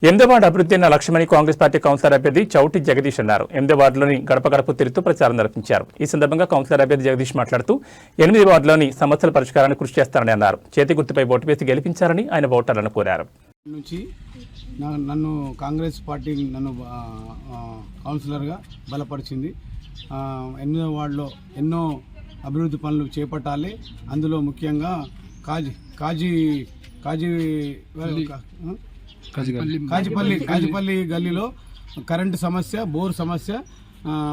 ఎనిమిదవార్డు అభివృద్ధి అన్న లక్ష్యమని కాంగ్రెస్ పార్టీ కౌన్సిలర్ అభ్యర్థి చౌటి జగదీష్ అన్నారు. ఎనిమిదవార్డులోని గడప గడప తిరుగుతూ ప్రచారం నిర్వహించారు. ఈ సందర్భంగా కౌన్సిలర్ అభ్యర్థి జగదీష్ మాట్లాడుతూ 8 వార్డులోని సమస్యల పరిష్కారానికి కృషి చేస్తారని అన్నారు. చేతి గుర్తుపై ఓటు వేసి గెలిపించారని ఆయన ఓటర్లను కోరారు. నన్ను కాంగ్రెస్ పార్టీ కౌన్సిలర్గా బలపరిచింది. 8వ వార్డులో ఎన్నో అభివృద్ధి పనులు చేపట్టాలి. అందులో ముఖ్యంగా కాజిపల్లి గల్లీలో కరెంటు సమస్య, బోర్ సమస్య,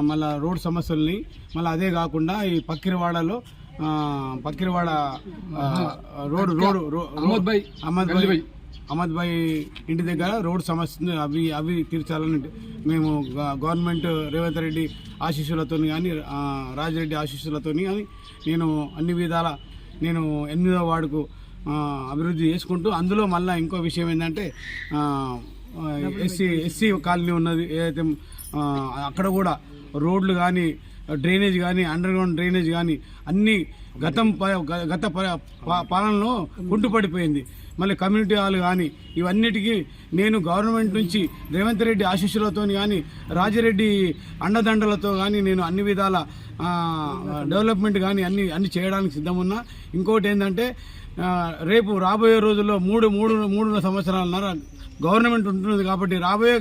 మళ్ళీ రోడ్ సమస్యల్ని, మళ్ళీ అదే కాకుండా ఈ పక్కిరివాడ అహ్మద్ భాయ్ ఇంటి దగ్గర రోడ్ సమస్య అవి తీర్చాలని మేము గవర్నమెంట్ రేవంత్ రెడ్డి ఆశీస్సులతో కానీ రాజిరెడ్డి ఆశీస్సులతో కానీ నేను అన్ని విధాల 8వ వార్డుకు అభివృద్ధి చేసుకుంటూ, అందులో మళ్ళీ ఇంకో విషయం ఏంటంటే ఎస్సీ కాలనీ ఉన్నది ఏదైతే అక్కడ కూడా రోడ్లు కానీ, డ్రైనేజ్ కానీ, అండర్ గ్రౌండ్ డ్రైనేజ్ కానీ అన్నీ గత పాలనలో కుంటుపడిపోయింది. మళ్ళీ కమ్యూనిటీ హాల్ కానీ ఇవన్నిటికీ నేను గవర్నమెంట్ నుంచి రేవంత్ రెడ్డి ఆశీస్సులతో కానీ, రాజిరెడ్డి అండదండలతో కానీ నేను అన్ని విధాల డెవలప్మెంట్ కానీ అన్ని చేయడానికి సిద్ధమున్నా. ఇంకోటి ఏంటంటే రేపు రాబోయే రోజుల్లో మూడు సంవత్సరాలన్నర గవర్నమెంట్ ఉంటుంది కాబట్టి రాబోయే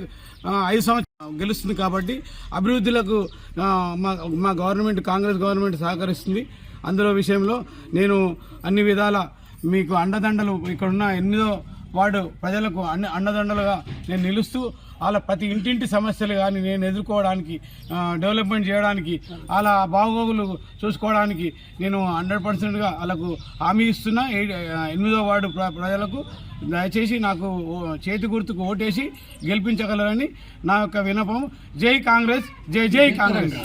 5 సంవత్సరాలు గెలుస్తుంది కాబట్టి అభివృద్ధులకు మా గవర్నమెంట్, కాంగ్రెస్ గవర్నమెంట్ సహకరిస్తుంది. అందులో విషయంలో నేను అన్ని విధాల మీకు అండదండలు, ఇక్కడున్న 8వ వార్డు ప్రజలకు అండదండలుగా నేను నిలుస్తూ వాళ్ళ ప్రతి ఇంటింటి సమస్యలు కానీ నేను ఎదుర్కోవడానికి, డెవలప్మెంట్ చేయడానికి, వాళ్ళ బాగోగులు చూసుకోవడానికి నేను 100%గా వాళ్ళకు హామీ ఇస్తున్నా. 8వ వార్డు ప్రజలకు దయచేసి నాకు చేతి గుర్తుకు ఓటేసి గెలిపించగలరని నా యొక్క విన్నపం. జై కాంగ్రెస్, జై జై కాంగ్రెస్.